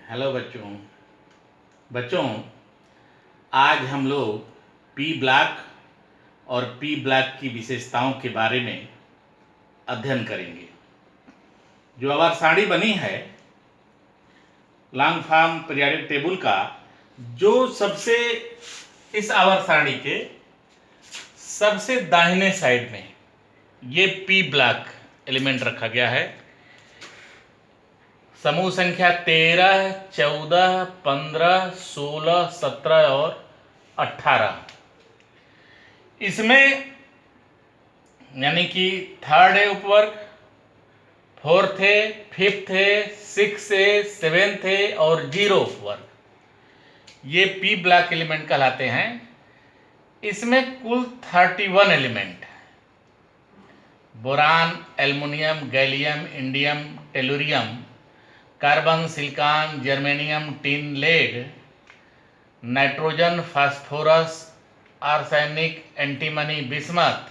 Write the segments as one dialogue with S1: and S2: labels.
S1: Hello बच्चों आज हम लोग पी ब्लॉक और पी ब्लॉक की विशेषताओं के बारे में अध्ययन करेंगे। जो आवर्त सारणी बनी है लॉन्ग फॉर्म पीरियोडिक टेबल का, जो सबसे इस आवर्त सारणी के सबसे दाहिने साइड में ये पी ब्लॉक एलिमेंट रखा गया है। समूह संख्या 13, 14, 15, 16, 17 और 18। इसमें यानी कि थर्ड है उपवर्ग, फोर्थ है, फिफ्थ है, सिक्स है, सेवेंथ है और जीरो उपवर्ग, ये पी ब्लॉक एलिमेंट कहलाते हैं। इसमें कुल 31 element, boron, aluminium, gallium, indium, tellurium, carbon, silicon, germanium, tin, lead, nitrogen, phosphorus, arsenic, antimony, bismuth,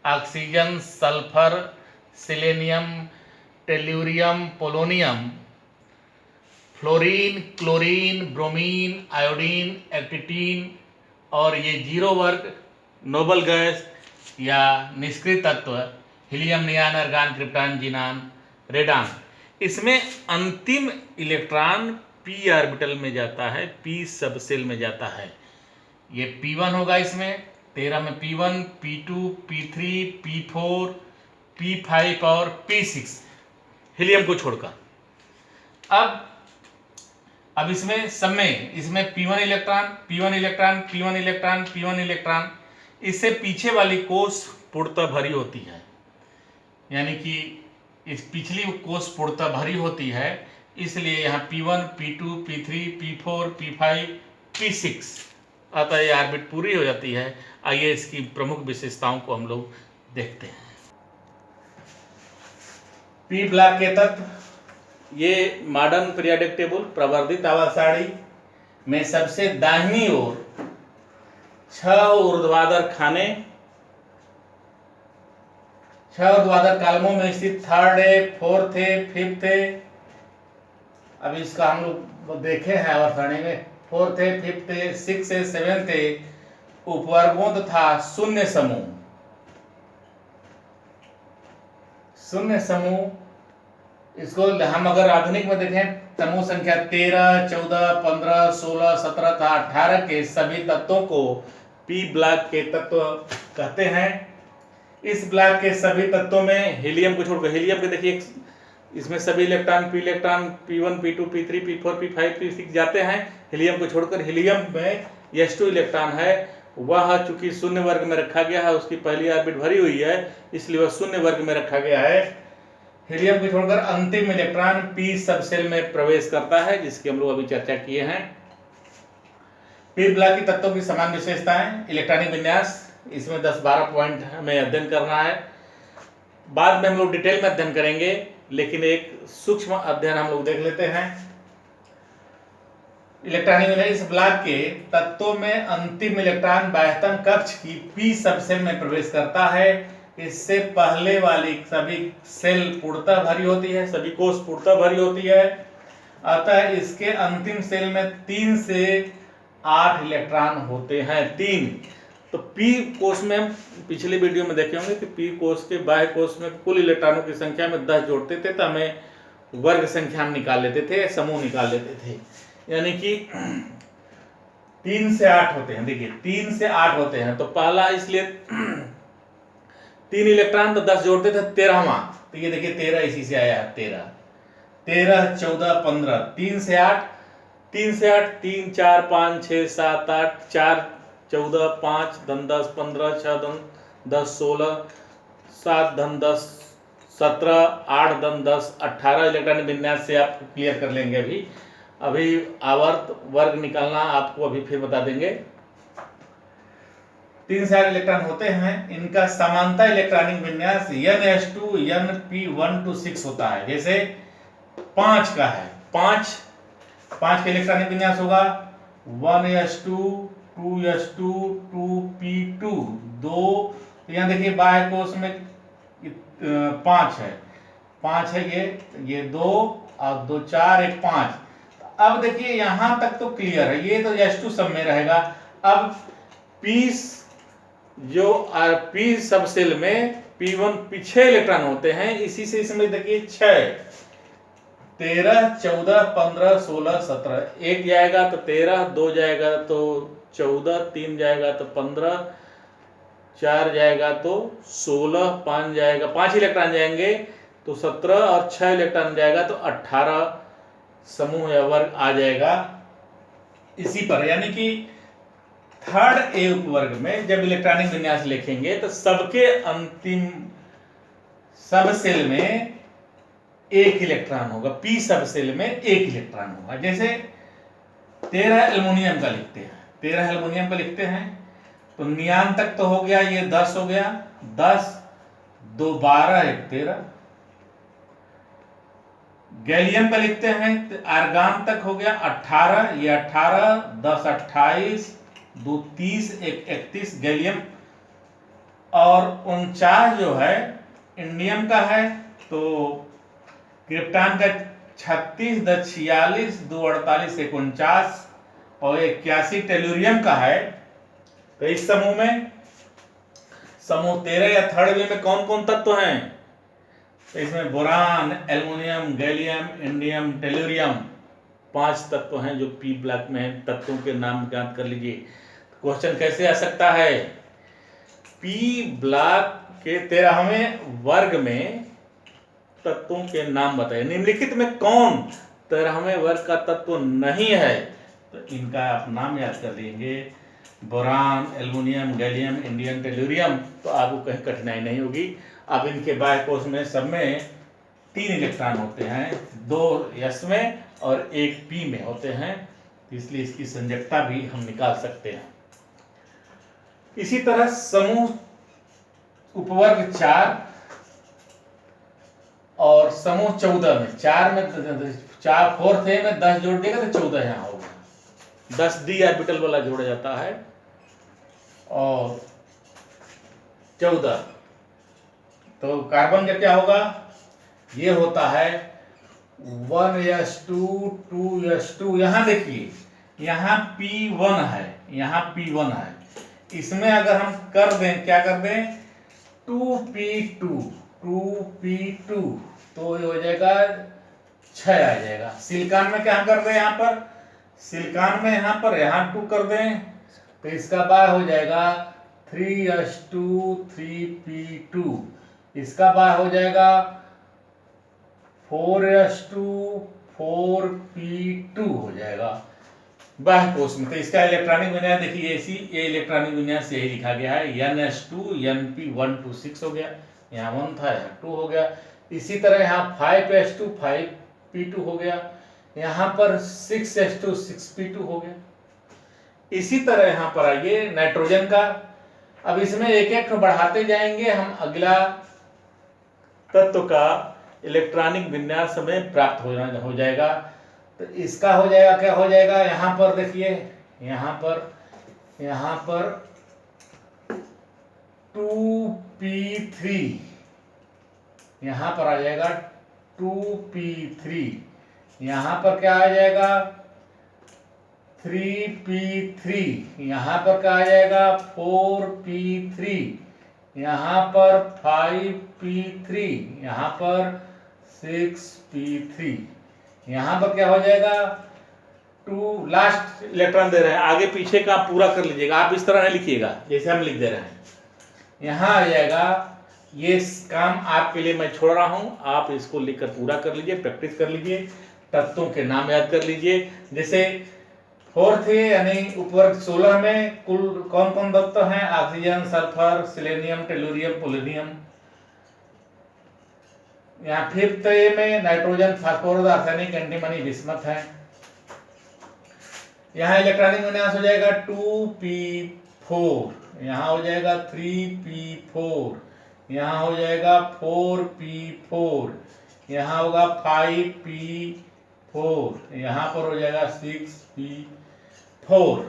S1: oxygen, sulphur, selenium, tellurium, polonium, fluorine, chlorine, bromine, iodine, एक्टिटीन और ये जीरो वर्ग नोबल गैस या निष्क्रिय तत्व helium, neon, argon, krypton, xenon, radon. इसमें अंतिम electron P orbital में जाता है, पी सबसेल में जाता है। ये P1 होगा, इसमें 13 में P1, P2, P3, P4, P5 और P6 हीलियम को छोड़कर। अब इसमें सब में इसमें P1 electron, P1 electron, P1 electron, P1 electron, इससे पीछे वाली कोष पूर्णतः भरी होती है, यानी कि इस पिछली कोष पूर्णतः भरी होती है, इसलिए यहाँ P1, P2, P3, P4, P5, P6 अतः ये ऑर्बिट पूरी हो जाती है। आइए इसकी प्रमुख विशेषताओं को हम लोग देखते हैं। पी ब्लॉक के तत्व, ये मॉडर्न पीरियोडिक टेबल प्रवर्धित आवर्त सारणी में सबसे दाहिनी ओर 6 ऊर्ध्वाधर खाने, 6 ऊर्ध्वाधर कॉलमों में स्थित थर्ड है, फोर्थ है, फिफ्थ है। अब इसका हम लोग देखे हैं आवर्त सारणी में फोर्थ है, फिफ्थ है, सिक्स है, सेवेंथ है, उपवर्गों तथा शून्य समूह। इसको हम अगर आधुनिक में देखें, समूह संख्या 13, 14, 15, 16, 17 तथा 18 के सभी तत्वों को पी ब्लॉक के तत्व कहते हैं। इस ब्लॉक के सभी तत्वों में हीलियम को छोड़कर, हीलियम के देखिए इसमें सभी electron P1, P2, P3, P4, P5, P6 जाते हैं। हीलियम को छोड़कर हीलियम में S2 इलेक्ट्रॉन है, वह चूंकि शून्य वर्ग में रखा गया है, उसकी पहली ऑर्बिट भरी हुई है, इसलिए वह शून्य वर्ग में रखा गया है। हीलियम को छोड़कर अंतिम इलेक्ट्रॉन पी सबसेल में प्रवेश करता है, जिसकी हम लोग अभी चर्चा किए हैं। पी ब्लॉक की तत्वों की समान विशेषताएं, इलेक्ट्रॉनिक विन्यास, इसमें 10-12 पॉइंट हमें अध्ययन करना है। बाद में हम लोग डिटेल में अध्ययन करेंगे, लेकिन एक सूक्ष्म अध्ययन हम लोग देख लेते हैं। इलेक्ट्रॉनिक विन्यास, इस ब्लॉक के तत्वों में अंतिम इलेक्ट्रॉन बाह्यतम कक्ष की पी सबसेल में प्रवेश करता है। इससे पहले वाली सभी सेल पूर्णतः भरी होती है, सभी कोष पूर्णतः भरी होती है, अतः इसके अंतिम सेल में 3 से 8 इलेक्ट्रॉन होते हैं। 3 तो पी कोष में पिछले वीडियो में देखे होंगे कि पी कोष के बाह्य कोष में कुल इलेक्ट्रॉनों की संख्या में 10 जोड़ते थे तो हमें वर्ग संख्या हम निकाल लेते थे, समूह निकाल लेते थे, यानी कि 3 से 8 होते हैं। देखिए 3 से 8 होते हैं, तो पहला इसलिए 3 इलेक्ट्रॉन तो 10 जोड़ते थे, 13वां, तो ये देखिए 13 इसी से आया, 13, 14, 15, 3 से 8, 3 से 8, 3, 4, 5, 6, 7, 8, 4, 14, 5, 10, 15, 6, 10, 16, 7, 10, 17, 8, 10, 18 इलेक्ट्रॉनिक विन्यास से आप क्लियर कर लेंगे। अभी आवर्त वर्ग निकालना आपको अभी फिर बता देंगे। 3 से 8 इलेक्ट्रॉन होते हैं। इनका समानता इलेक्ट्रॉनिक विन्यास NS2 NP1 to 6 होता है। जैसे 5 का है, 5 का इलेक्ट्रॉनिक विन्यास होगा 1s2 2s2 2p2 2। यहाँ देखिए बाह्य कोष में 5 है, 5 है, ये 2 और 2 4 1 5, अब देखिए यहां तक तो क्लियर है, ये तो H2 सब में रहेगा। अब P जो P सब सेल में P1 6 इलेक्ट्रॉन होते हैं, इसी से इसमें देखिए 6 13 14 15 16 17, एक जाएगा तो 13, 2 जाएगा तो 14, 3 जाएगा तो 15, 4 जाएगा तो 16, 5 जाएगा, 5 इलेक्ट्रॉन जाएंगे तो 17 और 6 इलेक्ट्रॉन जाएगा तो 18 समूह या वर्ग आ जाएगा इसी पर। यानी कि थर्ड ए उपवर्ग में जब इलेक्ट्रॉनिक विन्यास लिखेंगे तो सबके अंतिम सब सेल में एक इलेक्ट्रॉन होगा, पी सब सेल में एक इलेक्ट्रॉन होगा। जैसे 13 एल्युमिनियम का लिखते हैं, 13 एल्युमिनियम का लिखते हैं तो नियान तक तो हो गया, ये 10 हो गया, 10 2 12 1 13। गैलियम का लिखते हैं तो आर्गान तक हो गया 18, ये 18 10 28 2 30 1 31 गैलियम। और 49 जो है इंडियम का है, तो क्रिप्टॉन का 36 10 46 2 48 1 49 और 81 टेलुरियम का है। तो इस समूह में समूह 13 या थर्ड वे में कौन कौन तत्व हैं? तो इसमें boron, aluminium, gallium, indium, tellurium 5 तत्व हैं जो पी ब्लॉक में हैं। तत्वों के नाम ज्ञात कर लीजिए। क्वेश्चन कैसे आ सकता है? पी ब्लॉक के 13वें वर्ग में तत्वों के नाम बताइए। निम्नलिखित में कौन 13वें वर्ग का तत्व नहीं है? तो इनका आप नाम याद कर लेंगे, boron, aluminium, gallium, indium, tellurium. तो आपको कहीं कठिनाई नहीं होगी। अब इनके बाह्य कोश में सब में 3 इलेक्ट्रॉन होते हैं, 2 S में और 1 P में होते हैं, इसलिए इसकी संयोजकता भी हम निकाल सकते हैं। इसी तरह समूह उपवर्ग 4 और समूह 14 में 4 में 4 ए में 10 जोड़ देगा तो 14 यहाँ होगा, 10 डी ऑर्बिटल वाला जोड़ा जाता है। और 14 तो कार्बन का क्या होगा? ये होता है 1s2 2s2। यहां देखिए यहाँ P1 है, यहाँ P1 है, इसमें अगर हम कर दें, क्या कर दें, 2p2 तो ये हो जाएगा 6 आ जाएगा। सिलिकॉन में क्या कर दें, यहाँ पर सिलिकॉन में यहाँ 2 कर दें तो इसका बाय हो जाएगा 3s2 3p2, इसका बाय हो जाएगा 4s2 4p2 हो जाएगा बाह्य कोश में। तो इसका इलेक्ट्रॉनिक विन्यास देखिए, ये इलेक्ट्रॉनिक विन्यास यही लिखा गया है, ns2 np126 हो गया, यहाँ 1 था यहाँ 2 हो गया। इसी तरह यहाँ 5s2 5p2 हो गया, यहाँ पर 6s2 6p2 हो गया। इसी तरह यहाँ पर आइए नाइट्रोजन का। अब इसमें एक एक बढ़ाते जाएंगे हम, अगला तत्व का इलेक्ट्रॉनिक विन्यास हमें प्राप्त हो जाएगा। तो इसका हो जाएगा, क्या हो जाएगा, यहाँ पर देखिए, यहाँ पर 2p3, यहाँ पर आ जाएगा 2p3, यहाँ पर क्या आ जाएगा 3p3, यहाँ पर क्या आ जाएगा 4p3, यहाँ पर 5p3, यहाँ पर 6p3, यहाँ पर क्या हो जाएगा 2। लास्ट इलेक्ट्रॉन दे रहे हैं, आगे पीछे का पूरा कर लीजिएगा, आप इस तरह नहीं लिखिएगा जैसे हम लिख दे रहे हैं। यहाँ आ जाएगा, ये काम आपके लिए मैं छोड़ रहा हूँ, आप इसको लिखकर पूरा कर लीजिए, प्रैक्टिस कर लीजिए, तत्वों के नाम याद कर लीजिए। जैसे 4th यानी उपवर्ग 16 में कुल कौन कौन तत्व हैं? Oxygen, sulphur, selenium, tellurium, polonium. यहाँ 5th में nitrogen, phosphorus, arsenic, antimony, bismuth है। यहाँ इलेक्ट्रॉनिक विन्यास हो जाएगा 2p4, यहाँ हो जाएगा 3p4, यहाँ हो जाएगा 4p4, यहाँ होगा 5p4, यहाँ पर हो जाएगा 6p4।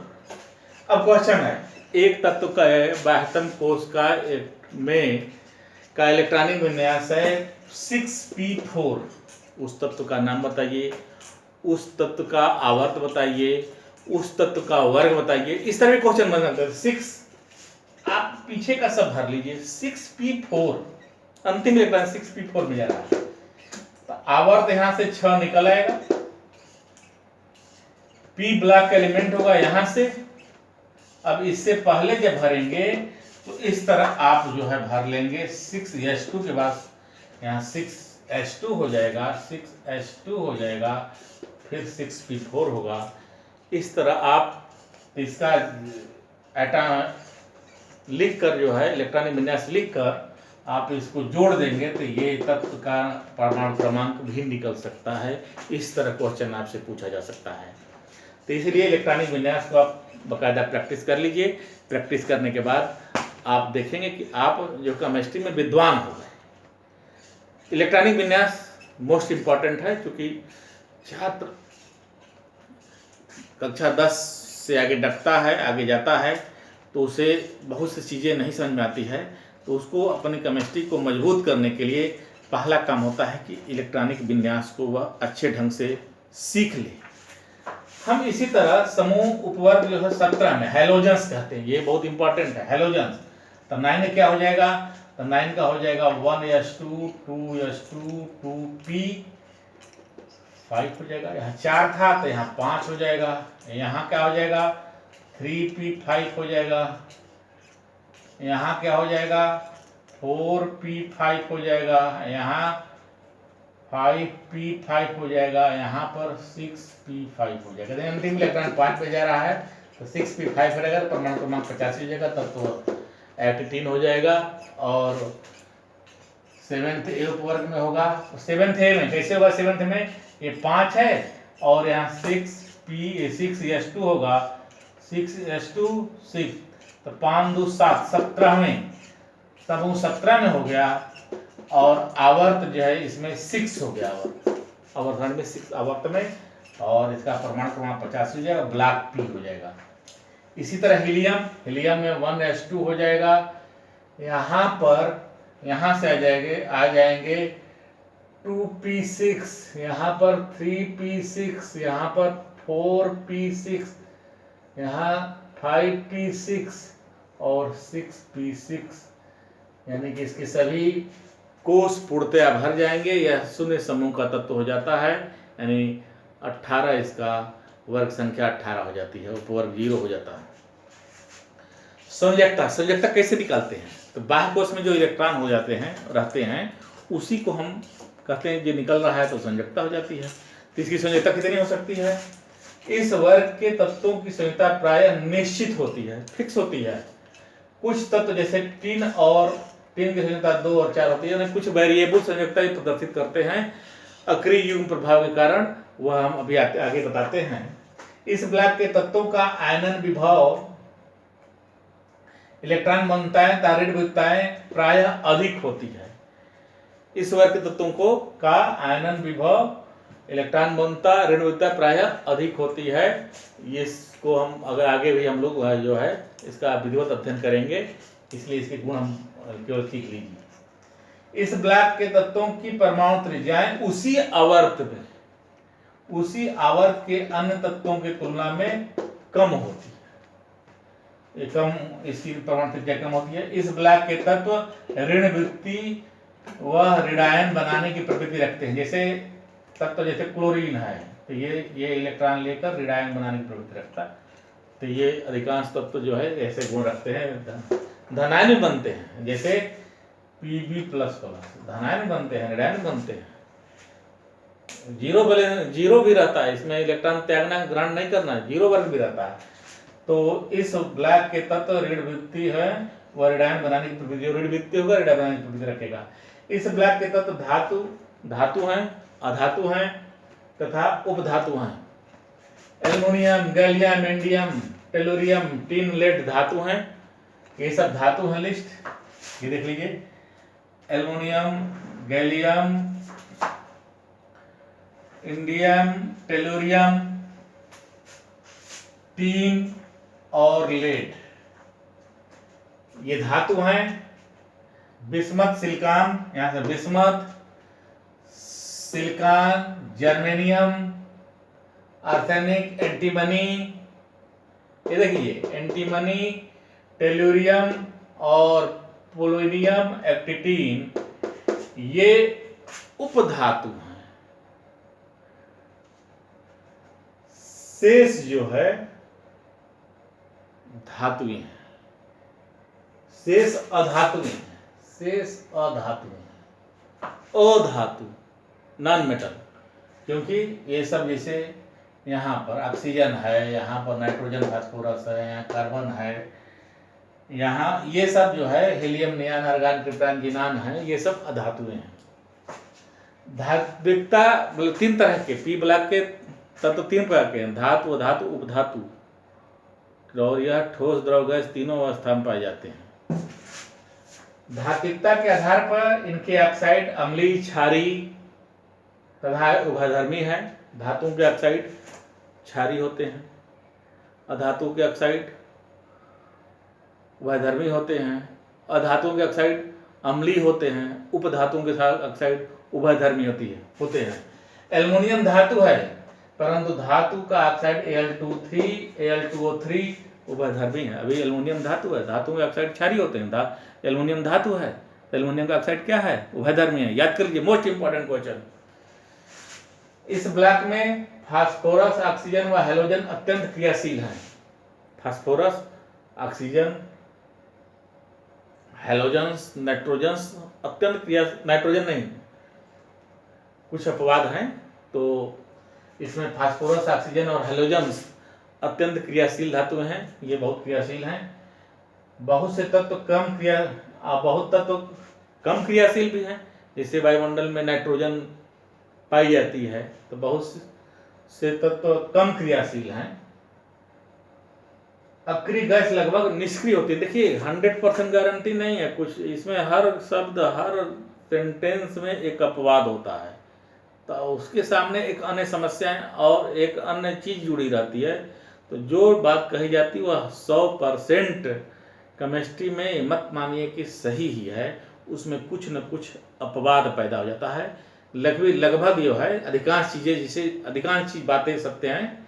S1: अब क्वेश्चन है, एक तत्व का बाह्यतम कोश का इलेक्ट्रॉनिक विन्यास है 6p4, उस तत्व का नाम बताइए। उस तत्व का आवर्त बताइए, उस तत्व का वर्ग बताइए। इस तरह के क्वेश्चन बन जाते हैं। 6 आप पीछे का सब भर लीजिए। 6p4 अंतिम इलेक्ट्रॉन 6p4 में जा रहा है, तो आवर्त यहां से 6 निकल आएगा। p ब्लॉक का एलिमेंट होगा यहां से। अब इससे पहले जब भरेंगे तो इस तरह आप जो है भर लेंगे। 6s2 के बाद यहाँ 6s2 हो जाएगा, 6s2 हो जाएगा, फिर 6p4 होगा। इस तरह आप इसका लिख कर जो है इलेक्ट्रॉनिक विन्यास लिख कर आप इसको जोड़ देंगे तो ये तत्व का परमाणु क्रमांक भी निकल सकता है। इस तरह क्वेश्चन आपसे पूछा जा सकता है। तो इसलिए इलेक्ट्रॉनिक विन्यास को आप बाकायदा प्रैक्टिस कर लीजिए। प्रैक्टिस करने के बाद आप देखेंगे कि आप जो केमिस्ट्री में विद्वान हो गए। इलेक्ट्रॉनिक विन्यास मोस्ट इम्पॉर्टेंट है, क्योंकि छात्र कक्षा 10 से आगे डरता है, आगे जाता है, तो उसे बहुत सी चीज़ें नहीं समझ में आती है। तो उसको अपनी केमिस्ट्री को मजबूत करने के लिए पहला काम होता है कि इलेक्ट्रॉनिक विन्यास को वह अच्छे ढंग से सीख ले। हम इसी तरह समूह उपवर्ग जो है 17 में हैलोजेंस कहते हैं, ये बहुत इंपॉर्टेंट है हैलोजेंस। तो 9 में क्या हो जाएगा? तो 9 का हो जाएगा 1s2 2s2 2p5 हो जाएगा। यहाँ 4 था तो यहाँ 5 हो जाएगा। यहाँ क्या हो जाएगा? 3p5 हो जाएगा। यहाँ क्या हो जाएगा? 4p5 हो जाएगा। यहाँ 5p5 हो जाएगा। यहाँ पर 6p5 हो जाएगा। अंतिम इलेक्ट्रॉन 5 पे जा रहा है तो 6p5 रहेगा, तो परमाणु क्रमांक 85 हो जाएगा, तब तो एक्टिन हो जाएगा। और 7th ए उपवर्ग में होगा। तो 7th ए में कैसे होगा? 7th में ये 5 है और यहाँ 6s2 होगा। 6s2 6 तो 5 2 7 17 में समूह 17 में हो गया। और आवर्त जो है इसमें 6 हो गया। आवर्त में 6 आवर्त में, और इसका परमाणु क्रमांक 50 हो जाएगा, ब्लॉक p हो जाएगा। इसी तरह हीलियम में 1s2 हो जाएगा। यहाँ पर यहाँ से आ जाएंगे 2p6, यहाँ पर 3p6, यहाँ पर 4p6, यहाँ 5p6 और 6p6, यानी कि इसके सभी कोष पूर्णतया भर जाएंगे। यह शून्य समूह का तत्व हो जाता है, यानी 18 इसका वर्ग संख्या 18 हो जाती है, उपवर्ग 0 हो जाता है। संयोजकता कैसे निकालते हैं? तो बाह्य कोष में जो इलेक्ट्रॉन हो जाते हैं रहते हैं उसी को हम कहते हैं जो निकल रहा है तो संयोजकता हो जाती है। तो इसकी संयोजकता कितनी हो सकती है? इस वर्ग के तत्वों की संयोजकता प्रायः निश्चित होती है, फिक्स होती है। कुछ तत्व जैसे टिन की संयोजकता 2 और 4 होती है, कुछ वेरिएबल संयोजकता प्रदर्शित करते हैं अक्रिय युग्म प्रभाव के कारण, वह हम अभी आगे बताते हैं। इस ब्लॉक के तत्वों का आयनन विभव इलेक्ट्रॉन घनताएं ऋण विद्युताएं प्रायः अधिक होती है। इस वर्ग के तत्वों को का आयनन विभव इलेक्ट्रॉन घनता ऋण विद्युता प्रायः अधिक होती है। इसको हम अगर आगे भी हम लोग जो है इसका विधिवत अध्ययन करेंगे, इसलिए इसके गुण हम केवल सीख लीजिए। इस ब्लॉक के तत्वों की परमाणु त्रिज्याएं उसी आवर्त के अन्य तत्वों की तुलना में कम होती है। इसकी परमाणु त्रिज्या कम होती है। इस ब्लॉक के तत्व ऋण वृत्ति व ऋणायन बनाने की प्रवृत्ति रखते हैं। जैसे तत्व जैसे क्लोरीन है तो ये इलेक्ट्रॉन लेकर ऋणायन बनाने की प्रवृत्ति रखता है। तो ये अधिकांश तत्व जो है ऐसे गुण रखते हैं। धनायन बनते हैं, जैसे Pb+ धनायन बनते हैं, ऋणायन बनते हैं। जीरो भी रहता है, इसमें इलेक्ट्रॉन त्यागना ग्रहण नहीं करना, जीरो वर्ग भी रहता है। तो इस ब्लॉक के तत्व ऋण वृत्ति है वह ऋणायन बनाने की प्रवृत्ति, ऋण वृत्ति होगा ऋणायन बनाने की प्रवृत्ति रखेगा। इस ब्लॉक के तत्व धातु हैं, अधातु हैं तथा उपधातु हैं। Aluminium, gallium, indium, tellurium, tin, lead धातु हैं। ये सब धातु हैं। लिस्ट ये देख लीजिए, aluminium, gallium, indium, tellurium, tin और लेड, ये धातु हैं। बिस्मथ, सिलिकॉन, यहां से bismuth, silicon, germanium, arsenic, antimony, ये देखिए एंटीमनी, टेलुरियम और पोलोनियम, एक्टिटीन, ये उपधातु हैं। शेष जो है धातुएं हैं, शेष अधातुएं हैं, शेष अधातुएं हैं, अधातु नॉन मेटल, क्योंकि ये सब जैसे यहाँ पर ऑक्सीजन है, यहाँ पर नाइट्रोजन फास्फोरस है, यहाँ कार्बन है, यहाँ ये सब जो है हीलियम, नियॉन, आर्गन, क्रिप्टॉन, जिनान है, ये सब अधातुएं हैं। धात्विकता मतलब तीन तरह के, पी ब्लॉक के तत्व तीन प्रकार के हैं, धातु, अधातु, उपधातु, और यह ठोस, द्रव, गैस तीनों अवस्था में पाए जाते हैं। धात्विकता के आधार पर इनके ऑक्साइड अम्लीय, क्षारीय तथा उभयधर्मी है। धातुओं के ऑक्साइड क्षारीय होते हैं, अधातु के ऑक्साइड उभयधर्मी होते हैं, अधातुओं के ऑक्साइड अम्लीय होते हैं, उपधातुओं के साथ ऑक्साइड उभयधर्मी होते हैं। एल्युमिनियम धातु है, परंतु धातु का ऑक्साइड Al2O3, Al2O3 उभयधर्मी है। अभी एल्युमिनियम धातु है, धातु के ऑक्साइड क्षारीय होते हैं, एल्युमिनियम धातु है, एल्युमिनियम का ऑक्साइड क्या है, उभयधर्मी है। याद कर लीजिए, मोस्ट इंपॉर्टेंट क्वेश्चन। इस ब्लॉक में फास्फोरस, ऑक्सीजन व हैलोजन अत्यंत क्रियाशील हैं। फास्फोरस, ऑक्सीजन, हैलोजन्स, नाइट्रोजन्स अत्यंत नाइट्रोजन नहीं, कुछ अपवाद हैं, तो इसमें फास्फोरस, ऑक्सीजन और हैलोजन्स अत्यंत क्रियाशील धातुएं हैं, ये बहुत क्रियाशील हैं। बहुत तत्व कम क्रियाशील भी हैं, जैसे वायुमंडल में नाइट्रोजन पाई जाती है, तो बहुत से तत्व कम क्रियाशील हैं। अक्रिय गैस लगभग निष्क्रिय होती है। देखिए 100% गारंटी नहीं है, कुछ इसमें हर शब्द, हर सेंटेंस में एक अपवाद होता है, तो उसके सामने एक अन्य समस्याएं और एक अन्य चीज जुड़ी रहती है। तो जो बात कही जाती है वह 100% केमिस्ट्री में मत मानिए कि सही ही है, उसमें कुछ न कुछ अपवाद पैदा हो जाता है। लगभग जो है अधिकांश चीजें, जिसे अधिकांश चीज बातें सत्य हैं।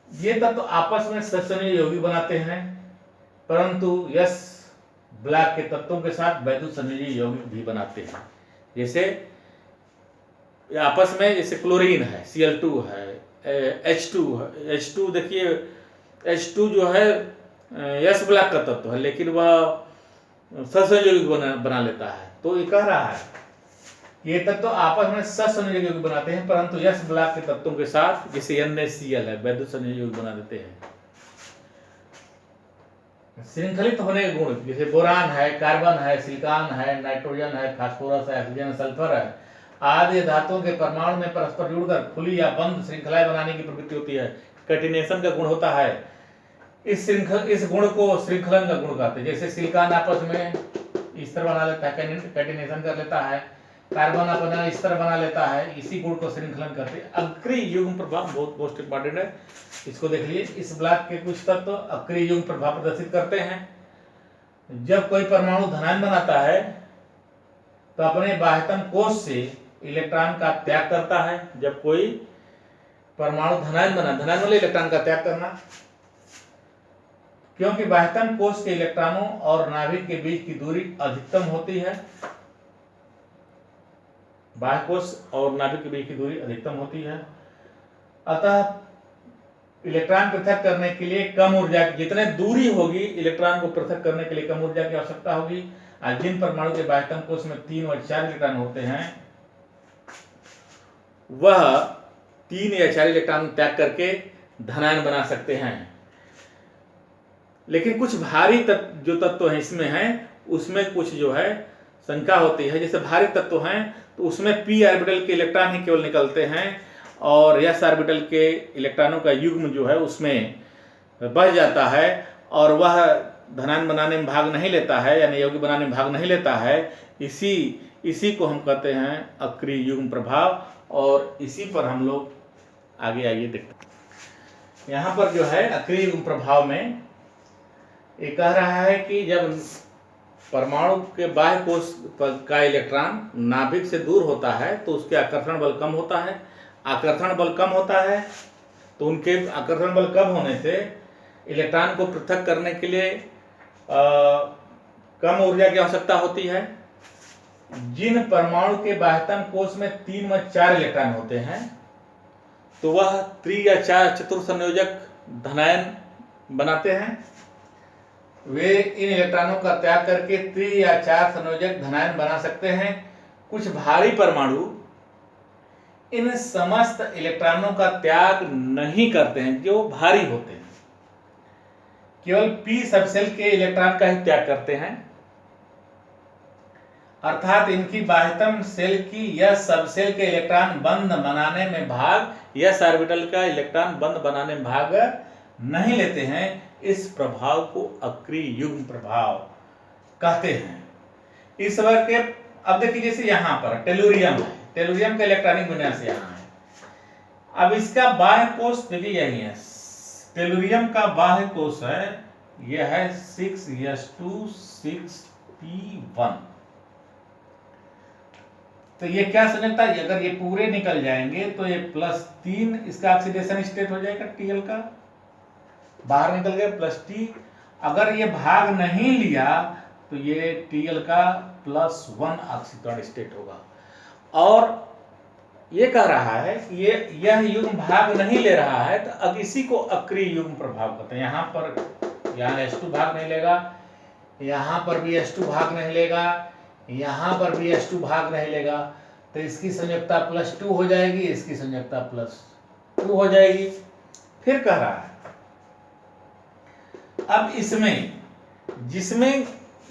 S1: ये तत्व तो आपस में सहसंयोगी बनाते हैं, परंतु यस ब्लॉक के तत्वों के साथ वैद्युत संयोजी यौगिक भी बनाते हैं। जैसे आपस में, जैसे क्लोरीन है, Cl2 है, H2 है। H2 देखिए, H2 जो है यस ब्लॉक का तत्व है, लेकिन वह सहसंयोगी बना लेता है। तो ये कह रहा है ये तत्व आपस में सहसंयोगी बनाते हैं, परंतु यस ब्लॉक के तत्वों के साथ, जैसे NaCl है, वैद्युत संयोगी बना देते हैं। श्रृंखलित होने के गुण, जैसे बोरान है, कार्बन है, सिलिकॉन है, नाइट्रोजन है, फास्फोरस है, ऑक्सीजन, सल्फर है आदि धातुओं के परमाणु में परस्पर जुड़कर खुली या बंद श्रृंखलाएं बनाने की प्रवृत्ति होती है। कैटिनेशन का गुण होता है। इस गुण को श्रृंखलन का गुण कहते हैं। जैसे सिलिकॉन आपस में इस तरह बना लेता है, कैटिनेशन कर लेता है, कार्बन अपना इस तरह बना लेता है, इसी गुण को श्रृंखलन करते हैं। अक्रिय युग्म प्रभाव बहुत मोस्ट इंपॉर्टेंट है, इसको देख लीजिए। इस ब्लॉक के कुछ तत्व तो अक्रिय युग्म प्रभाव प्रदर्शित करते हैं। जब कोई परमाणु धनायन बनाता है तो अपने बाह्यतम कोश से इलेक्ट्रॉन का त्याग करता है। जब कोई परमाणु धनायन वाले इलेक्ट्रॉन का त्याग करना, क्योंकि बाह्यतम कोश के इलेक्ट्रॉनों और नाभिक के बीच की दूरी अधिकतम होती है। बाह्य कोश और नाभिक के बीच की दूरी अधिकतम होती है, अतः इलेक्ट्रॉन पृथक करने के लिए कम ऊर्जा, जितने दूरी होगी इलेक्ट्रॉन को पृथक करने के लिए कम ऊर्जा की आवश्यकता होगी। और जिन परमाणु के बाह्यतम कोश में 3 और 4 इलेक्ट्रॉन होते हैं, वह 3 या 4 इलेक्ट्रॉन त्याग करके धनायन बना सकते हैं। लेकिन कुछ भारी जो तत्व हैं इसमें हैं, उसमें कुछ जो है शंका होती है। जैसे भारी तत्व हैं तो उसमें p ऑर्बिटल के इलेक्ट्रॉन ही केवल निकलते हैं, और s ऑर्बिटल के इलेक्ट्रॉनों का युग्म जो है उसमें बढ़ जाता है, और वह धनायन बनाने में भाग नहीं लेता है, यानी यौगिक बनाने में भाग नहीं लेता है। इसी को हम कहते हैं अक्रिय युग्म प्रभाव, और इसी पर हम लोग आगे देखते हैं। यहाँ पर जो है अक्रिय युग्म प्रभाव में ये कह रहा है कि जब परमाणु के बाह्य कोश का इलेक्ट्रॉन नाभिक से दूर होता है तो उसके आकर्षण बल कम होता है, आकर्षण बल कम होता है, तो उनके आकर्षण बल कम होने से इलेक्ट्रॉन को पृथक करने के लिए कम ऊर्जा की आवश्यकता होती है। जिन परमाणु के बाह्यतम कोश में 3 व 4 इलेक्ट्रॉन होते हैं, तो वह त्रि या चार चतुर्संयोजक धनायन बनाते हैं। वे इन इलेक्ट्रॉनों का त्याग करके त्रि या चार संयोजक धनायन बना सकते हैं। कुछ भारी परमाणु इन समस्त इलेक्ट्रॉनों का त्याग नहीं करते हैं, जो भारी होते हैं, केवल p सबशेल के इलेक्ट्रॉन का ही त्याग करते हैं। अर्थात इनकी बाह्यतम शेल की यह सबशेल के इलेक्ट्रॉन बंद बनाने में भाग, यह ऑर्बिटल का इलेक्ट्रॉन बंद बनाने में भाग नहीं लेते हैं। इस प्रभाव को अक्रिय युग्म प्रभाव कहते हैं। इस वर्ग के अब देखिए, जैसे यहां पर टेलुरियम है, टेलुरियम का इलेक्ट्रॉनिक विन्यास यहाँ है। अब इसका बाह्य कोश देखिए यही है, टेलुरियम का बाह्य कोश है, यह है 6s2 6p1। तो ये क्या संयोजकता है, अगर ये पूरे निकल जाएंगे तो ये +3 इसका ऑक्सीडेशन स्टेट हो जाएगा, Tl का बाहर निकल गया +T। अगर ये भाग नहीं लिया तो ये Tl का +1 ऑक्सीकरण स्टेट होगा। और ये कह रहा है कि यह युग्म भाग नहीं ले रहा है, तो अब इसी को अक्रिय युग्म प्रभाव कहते हैं। यहाँ पर यहाँ H2 भाग नहीं लेगा, यहाँ पर भी H2 भाग नहीं लेगा, यहाँ पर भी H2 भाग नहीं लेगा, तो इसकी संयोजकता +2 हो जाएगी, इसकी संयोजकता +2 हो जाएगी। फिर कह रहा है अब इसमें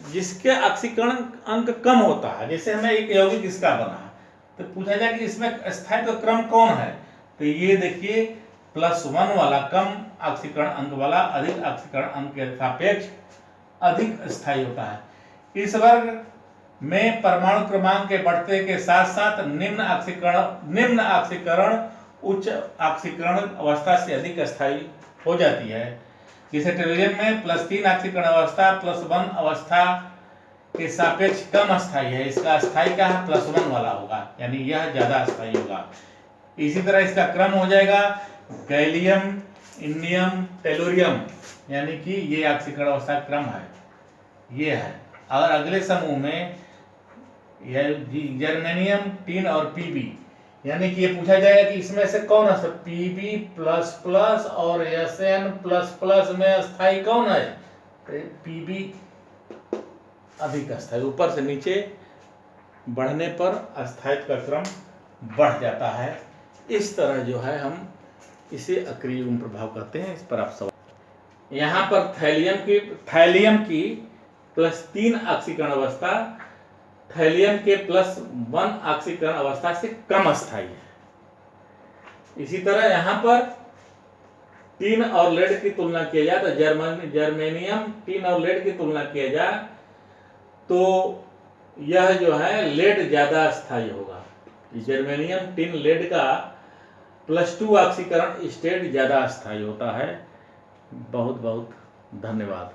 S1: जिसके ऑक्सीकरण अंक कम होता है, जैसे हमें एक यौगिक इसका बना है, तो पूछा जाए कि इसमें स्थायित्व क्रम कौन है, तो ये देखिए +1 वाला कम ऑक्सीकरण अंक वाला अधिक ऑक्सीकरण अंक के सापेक्ष अधिक स्थायी होता है। इस वर्ग में परमाणु क्रमांक के बढ़ते के साथ साथ निम्न ऑक्सीकरण उच्च ऑक्सीकरण अवस्था से अधिक स्थायी हो जाती है। जैसे टेलुरियम में +3 ऑक्सीकरण अवस्था +1 अवस्था के सापेक्ष कम स्थायी है, इसका स्थायी का +1 वाला होगा, यानी यह ज्यादा स्थायी होगा। इसी तरह इसका क्रम हो जाएगा गैलियम, इंडियम, टेलुरियम, यानी कि ये ऑक्सीकरण अवस्था क्रम है, ये है। और अगले समूह में जर्मेनियम, टिन और पीबी, यानी कि ये पूछा जाएगा कि इसमें से कौन है Pb++ और Sn++ में स्थायी कौन है, तो Pb अधिक स्थायी, ऊपर से नीचे बढ़ने पर स्थायित्व का क्रम बढ़ जाता है। इस तरह जो है हम इसे अक्रिय युग्म प्रभाव कहते हैं। इस पर आप सवाल, यहाँ पर थैलियम की +3 ऑक्सीकरण अवस्था थैलियम के +1 ऑक्सीकरण अवस्था से कम स्थायी है। इसी तरह यहाँ पर टिन और लेड की तुलना किया जाए तो जर्मेनियम, टिन और लेड की तुलना किया जाए तो यह जो है लेड ज्यादा स्थायी होगा। जर्मेनियम, टिन, लेड का +2 ऑक्सीकरण स्टेट ज्यादा स्थायी होता है। बहुत बहुत धन्यवाद।